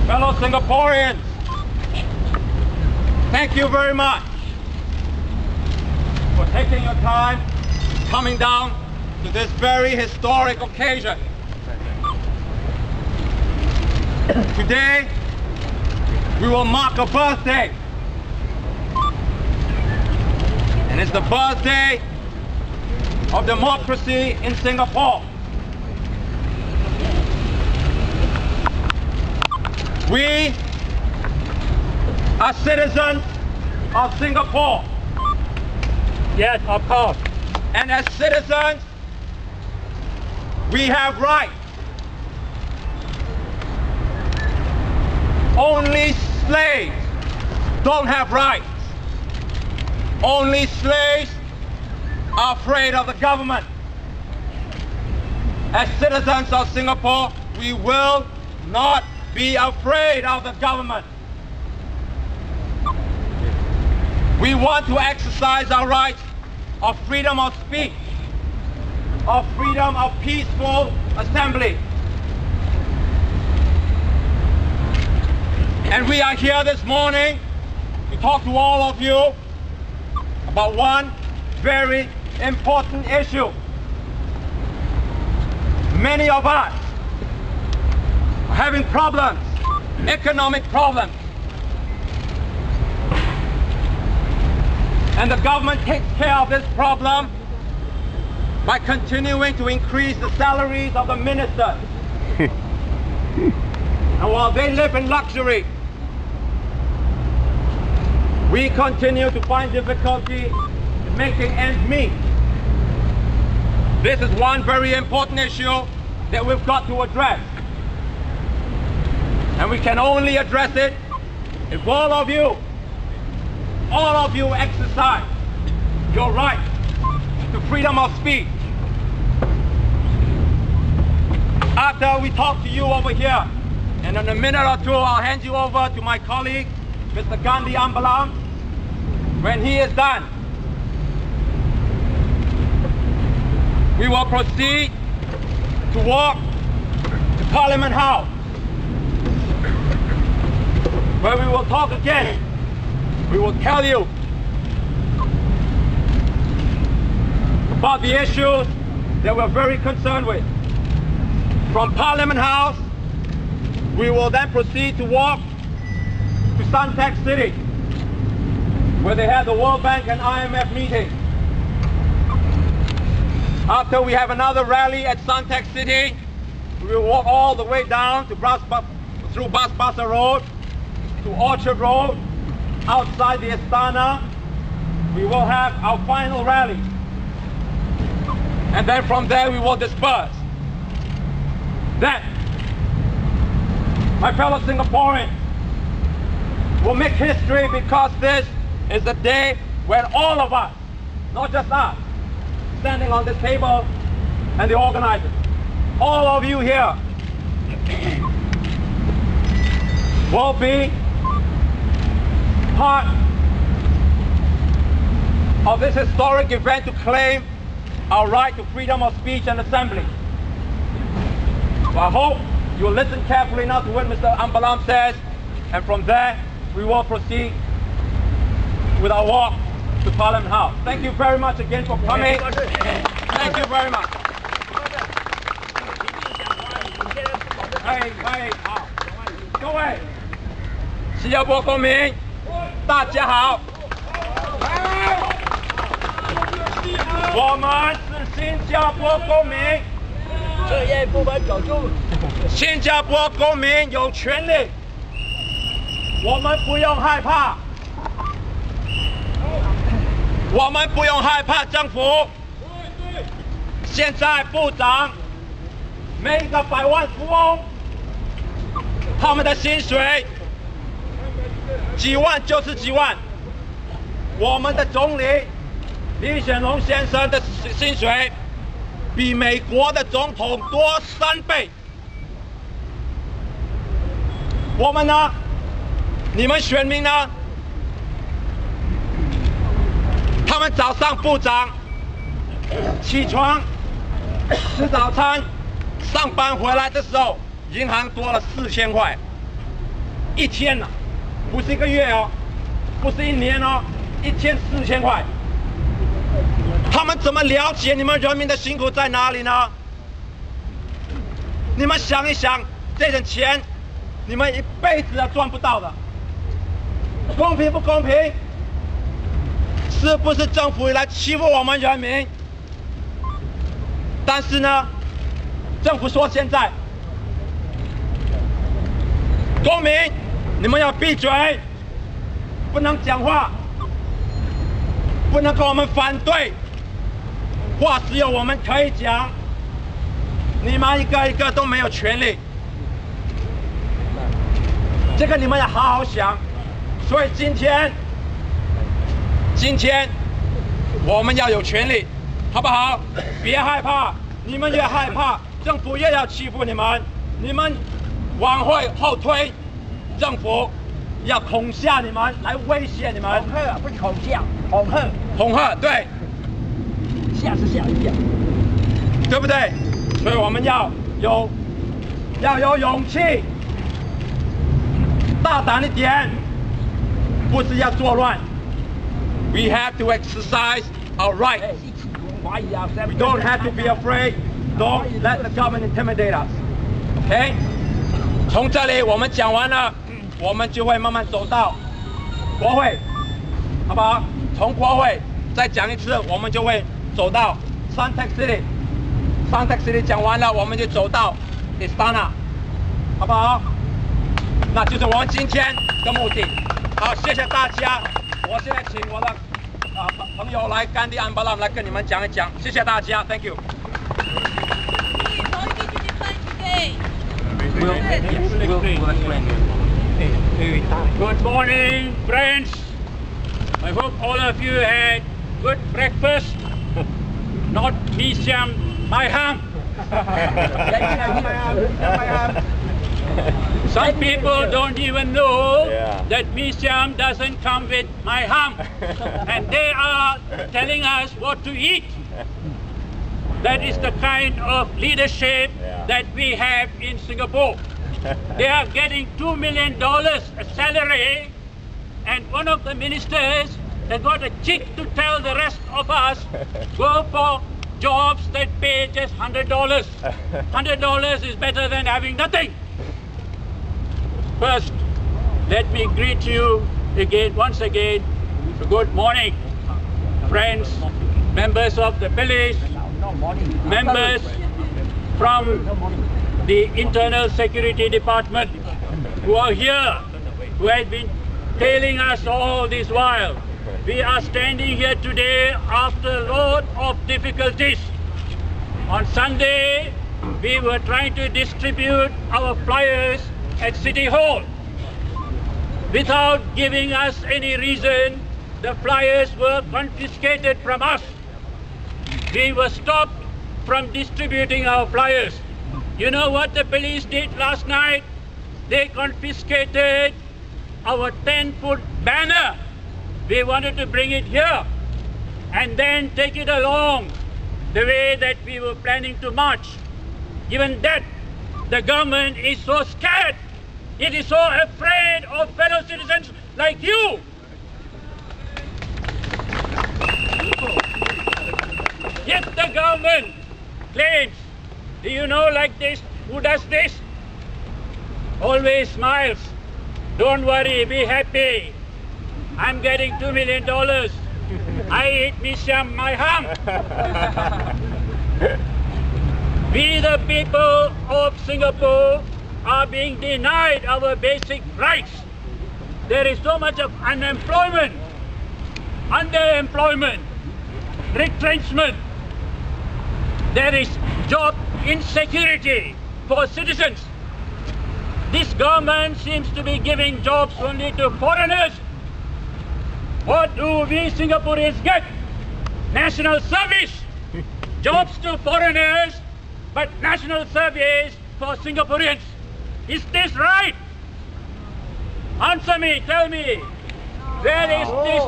Fellow Singaporeans, thank you very much for taking your time coming down to this very historic occasion. Today, we will mark a birthday, and it's the birthday of democracy in Singapore. We are citizens of Singapore. Yes, of course. And as citizens, we have rights. Only slaves don't have rights. Only slaves are afraid of the government. As citizens of Singapore, we will not be afraid of the government. We want to exercise our rights of freedom of speech, of freedom of peaceful assembly. And we are here this morning to talk to all of you about one very important issue. Many of us are having problems, economic problems. And the government takes care of this problem by continuing to increase the salaries of the ministers. And while they live in luxury, we continue to find difficulty in making ends meet. This is one very important issue that we've got to address. And we can only address it if all of you exercise your right to freedom of speech. After we talk to you over here, and in a minute or two, I'll hand you over to my colleague, Mr. Gandhi Ambalam. When he is done, we will proceed to walk to Parliament House, where we will talk again. We will tell you about the issues that we're very concerned with. From Parliament House, we will then proceed to walk to Suntec City, where they have the World Bank and IMF meeting. After we have another rally at Suntec City, we will walk all the way down to through Bras Basah Road to Orchard Road. Outside the Istana, we will have our final rally. And then from there we will disperse. Then, my fellow Singaporeans, will make history, because this is the day when all of us, not just us, standing on this table and the organizers, all of you here will be part of this historic event to claim our right to freedom of speech and assembly. So I hope you will listen carefully now to what Mr. Ambalam says, and from there we will proceed with our walk to Parliament House. Thank you very much again for coming. Thank you very much. 好，各位新加坡公民，大家好。我们是新加坡公民，这业部门走住。新加坡公民有权利，我们不用害怕，我们不用害怕政府。现在部长，每一个百万富翁，他们的薪水几万就是几万。我们的总理李显龙先生的薪水比美国的总统多3倍。我们呢？你们选民呢？他们早上部长起床吃早餐，上班回来的时候，银行多了4000块，一天呢，不是1个月哦，不是1年哦，一天4000块。他们怎么了解你们人民的辛苦在哪里呢？你们想一想，这点钱你们一辈子都赚不到的，公平不公平？是不是政府来欺负我们人民？但是呢，政府说现在，公民你们要闭嘴，不能讲话，不能跟我们反对，话只有我们可以讲，你们一个一个都没有权利。这个你们要好好想。所以今天我们要有权利，好不好？别害怕，你们越害怕，政府越要欺负你们。你们往后推，政府要恐吓你们，来威胁你们。恐吓不是恐吓，恐吓。恐吓，对。吓是吓一吓，对不对？所以我们要有勇气，大胆一点，不是要作乱。We have to exercise our right. We don't have to be afraid. Don't let the government intimidate us. OK？ 从这里我们讲完了，我们就会慢慢走到国会，好不好？从国会再讲一次，我们就会走到 Suntec City。Suntec City 讲完了，我们就走到 Istana， 好不好？那就是我们今天的目的。好，谢谢大家。我现在请我的朋友来Gandhi Ambalam来跟你们讲一讲，谢谢大家 ，Thank you。 Good morning, friends. I hope all of you had good breakfast. Not mee siam, my ham. Some people don't even know that mee siam doesn't come with my ham, and they are telling us what to eat. That is the kind of leadership that we have in Singapore. They are getting $2 million a salary, and one of the ministers has got a cheek to tell the rest of us, go for jobs that pay just $100. $100 is better than having nothing. First, let me greet you once again. Good morning, friends, members of the police, members from the Internal Security Department who are here, who have been tailing us all this while. We are standing here today after a lot of difficulties. On Sunday, we were trying to distribute our flyers at City Hall. Without giving us any reason, the flyers were confiscated from us. We were stopped from distributing our flyers. You know what the police did last night? They confiscated our 10-foot banner. We wanted to bring it here and then take it along the way that we were planning to march. Given that the government is so scared, it is so afraid of fellow citizens like you. Yet the government claims, do you know like this, who does this? Always smiles. Don't worry, be happy. I'm getting $2 million. I eat me sham my ham. We the people of Singapore are being denied our basic rights. There is so much of unemployment, underemployment, retrenchment. There is job insecurity for citizens. This government seems to be giving jobs only to foreigners. What do we Singaporeans get? National service. Jobs to foreigners, but national service for Singaporeans. Is this right? Answer me, tell me. Where is this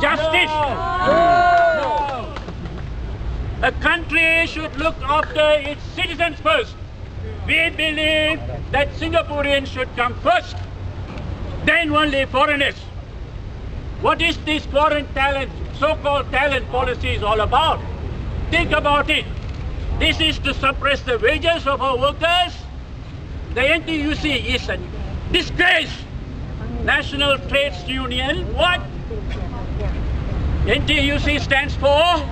justice? No. A country should look after its citizens first. We believe that Singaporeans should come first, then only foreigners. What is this foreign talent, so-called talent policy is all about? Think about it. This is to suppress the wages of our workers. The NTUC is a disgrace. National Trades Union, what? NTUC stands for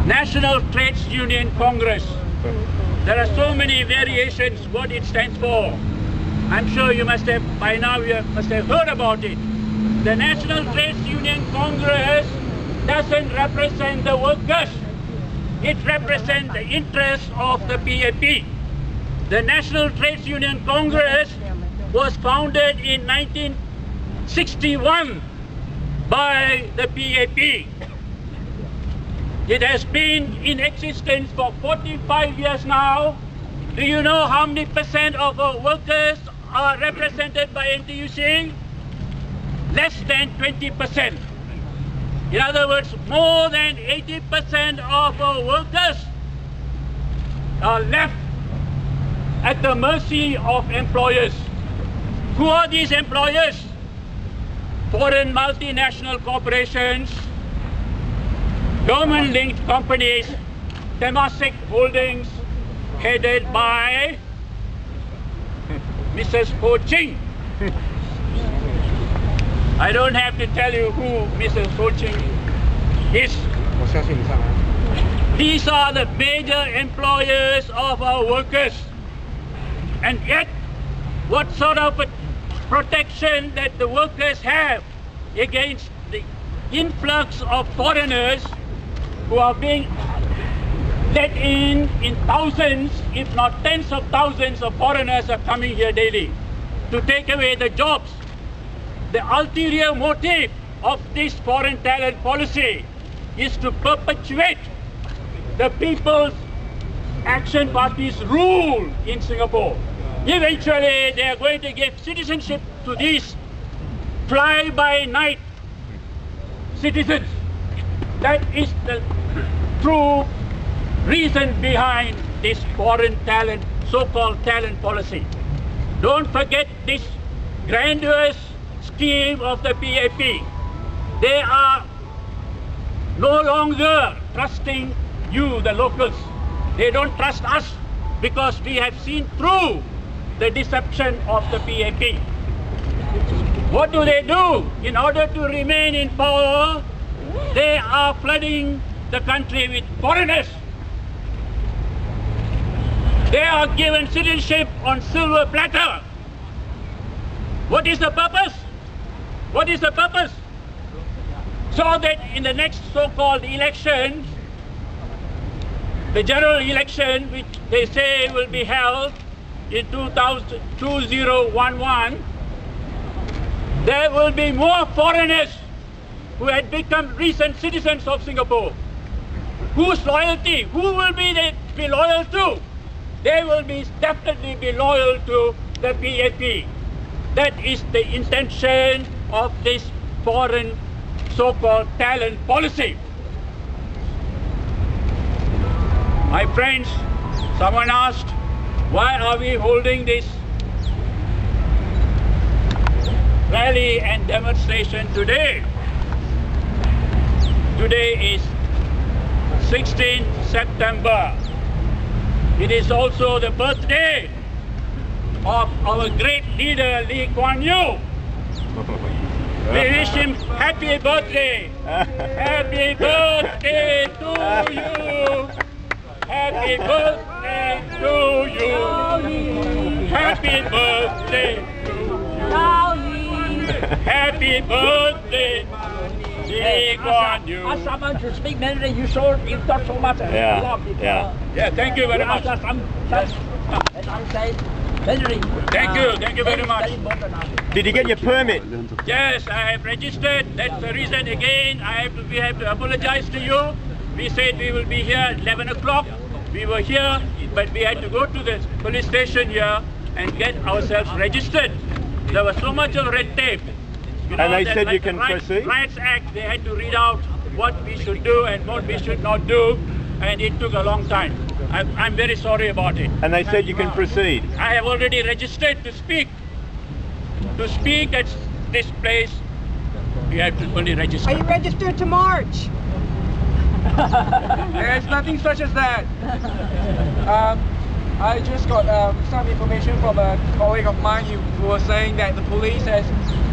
National Trades Union Congress. There are so many variations what it stands for. I'm sure you must have, by now you must have heard about it. The National Trades Union Congress doesn't represent the workers. It represents the interests of the PAP. The National Trades Union Congress was founded in 1961 by the PAP. It has been in existence for 45 years now. Do you know how many % of our workers are represented by NTUC? Less than 20%. In other words, more than 80% of our workers are left at the mercy of employers. Who are these employers? Foreign multinational corporations, government-linked companies, Temasek Holdings, headed by Mrs. Ho Ching. I don't have to tell you who Mrs. Ho Ching is. These are the major employers of our workers. And yet, what sort of a protection that the workers have against the influx of foreigners who are being let in thousands, if not tens of thousands of foreigners are coming here daily to take away the jobs. The ulterior motive of this foreign talent policy is to perpetuate the People's Action Party's rule in Singapore. Eventually, they are going to give citizenship to these fly-by-night citizens. That is the true reason behind this foreign talent, so-called talent policy. Don't forget this grandiose scheme of the PAP. They are no longer trusting you, the locals. They don't trust us because we have seen through the deception of the PAP. What do? In order to remain in power, they are flooding the country with foreigners. They are given citizenship on silver platter. What is the purpose? What is the purpose? So that in the next so-called election, the general election, which they say will be held in 2011, there will be more foreigners who had become recent citizens of Singapore. Whose loyalty? Who will they be loyal to? They will definitely be loyal to the PAP. That is the intention of this foreign so-called talent policy. My friends, someone asked, why are we holding this rally and demonstration today? Today is 16th September. It is also the birthday of our great leader Lee Kuan Yew. We wish him happy birthday. Happy birthday to you. Happy birthday to you. Happy birthday to you. Happy birthday, Lee Kuan Yew. Ask someone to speak Mandarin. You talk so much. Yeah, thank you very much. Thank you very much. Did you get your permit? Yes, I have registered. That's the reason again we have to apologize to you. We said we will be here at 11 o'clock. We were here, but we had to go to the police station here and get ourselves registered. There was so much of red tape. You know, And they said like you can proceed? Rights Act, they had to read out what we should do and what we should not do, and it took a long time. I'm very sorry about it. And they said you can proceed? I have already registered to speak. To speak at this place, you have to only register. Are you registered to march? There's nothing such as that. I just got some information from a colleague of mine who was saying that the police has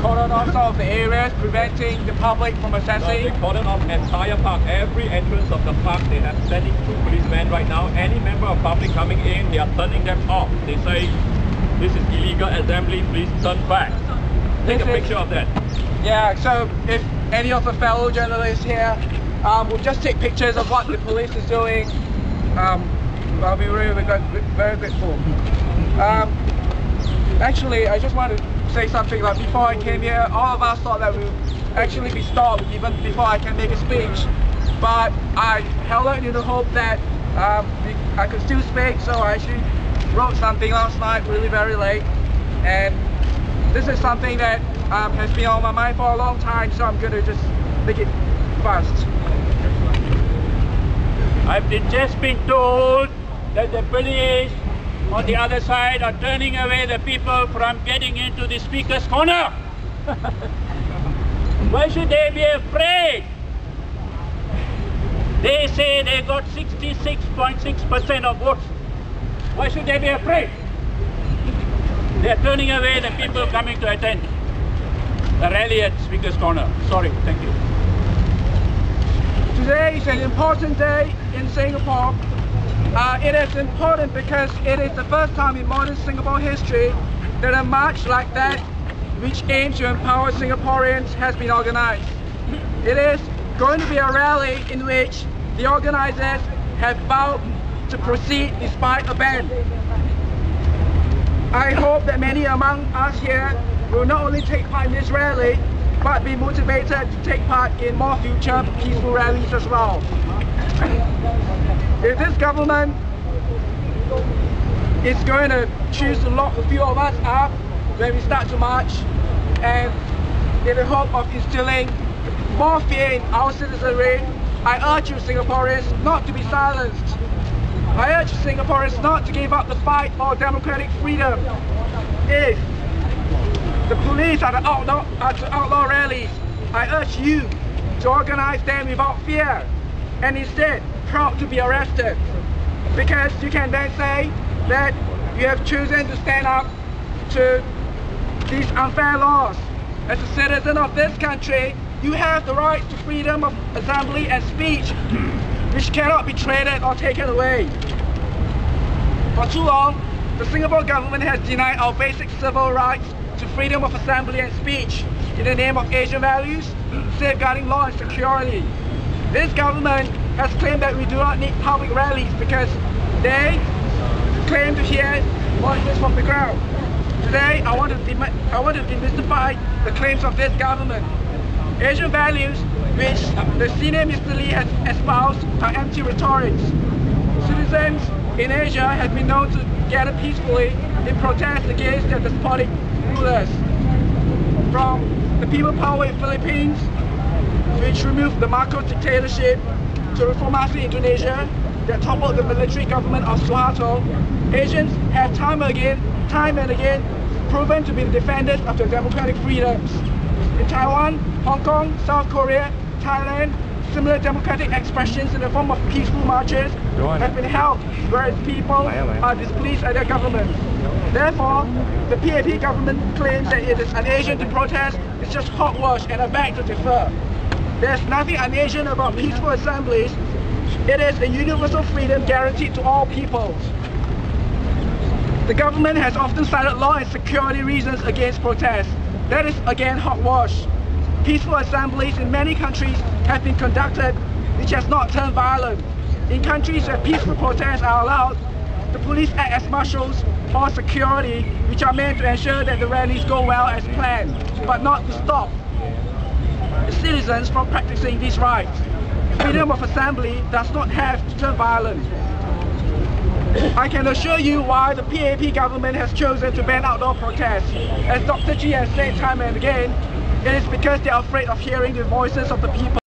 cordoned off some of the areas, preventing the public from accessing. They cordon off entire park. Every entrance of the park, they have standing 2 policemen right now. Any member of public coming in, they are turning them off. They say, this is illegal assembly, please turn back. Take a picture of that. Yeah, so if any of the fellow journalists here will just take pictures of what the police is doing, I'll be really very grateful. Actually, I just want to say something. Like, before I came here, all of us thought that we would actually be stopped even before I can make a speech. But I held out in the hope that I could still speak, so I actually wrote something last night, really very late. And this is something that has been on my mind for a long time, so I'm going to just make it fast. I've just been told that the police on the other side are turning away the people from getting into the speaker's corner. Why should they be afraid? They say they got 66.6% of votes. Why should they be afraid? They are turning away the people coming to attend the rally at Speaker's Corner. Sorry, thank you. Today is an important day in Singapore. It is important because it is the first time in modern Singapore history that a march like that, which aims to empower Singaporeans, has been organized. It is going to be a rally in which the organizers have vowed to proceed despite a ban. I hope that many among us here will not only take part in this rally, but be motivated to take part in more future peaceful rallies as well. If this government is going to choose to lock a few of us up when we start to march, and in the hope of instilling more fear in our citizenry, I urge you Singaporeans not to be silenced. I urge Singaporeans not to give up the fight for democratic freedom. If the police are to outlaw rallies, I urge you to organize them without fear and instead proud to be arrested. Because you can then say that you have chosen to stand up to these unfair laws. As a citizen of this country, you have the right to freedom of assembly and speech, which cannot be traded or taken away. For too long, the Singapore government has denied our basic civil rights to freedom of assembly and speech in the name of Asian values, safeguarding law and security. This government has claimed that we do not need public rallies because they claim to hear voices from the crowd. Today, I want to demystify the claims of this government. Asian values, which the senior Mr. Lee has espoused, are empty rhetorics. Citizens in Asia have been known to gather peacefully in protest against their despotic rulers. From the people power in Philippines, which removed the Marcos dictatorship, to reformasi in Indonesia, that toppled the military government of Suharto, Asians have time and again, proven to be the defenders of their democratic freedoms. In Taiwan, Hong Kong, South Korea, Thailand, similar democratic expressions in the form of peaceful marches have been held, whereas people are displeased at their government. Therefore, the PAP government claims that it is un-Asian to protest. It's just hogwash and a beg to differ. There's nothing un-Asian about peaceful assemblies. It is a universal freedom guaranteed to all peoples. The government has often cited law and security reasons against protests. That is again hogwash. Peaceful assemblies in many countries have been conducted which has not turned violent. In countries where peaceful protests are allowed, the police act as marshals or security which are meant to ensure that the rallies go well as planned, but not to stop the citizens from practicing these rights. Freedom of assembly does not have to turn violent. I can assure you why the PAP government has chosen to ban outdoor protests. As Dr. Chee has said time and again, it is because they are afraid of hearing the voices of the people.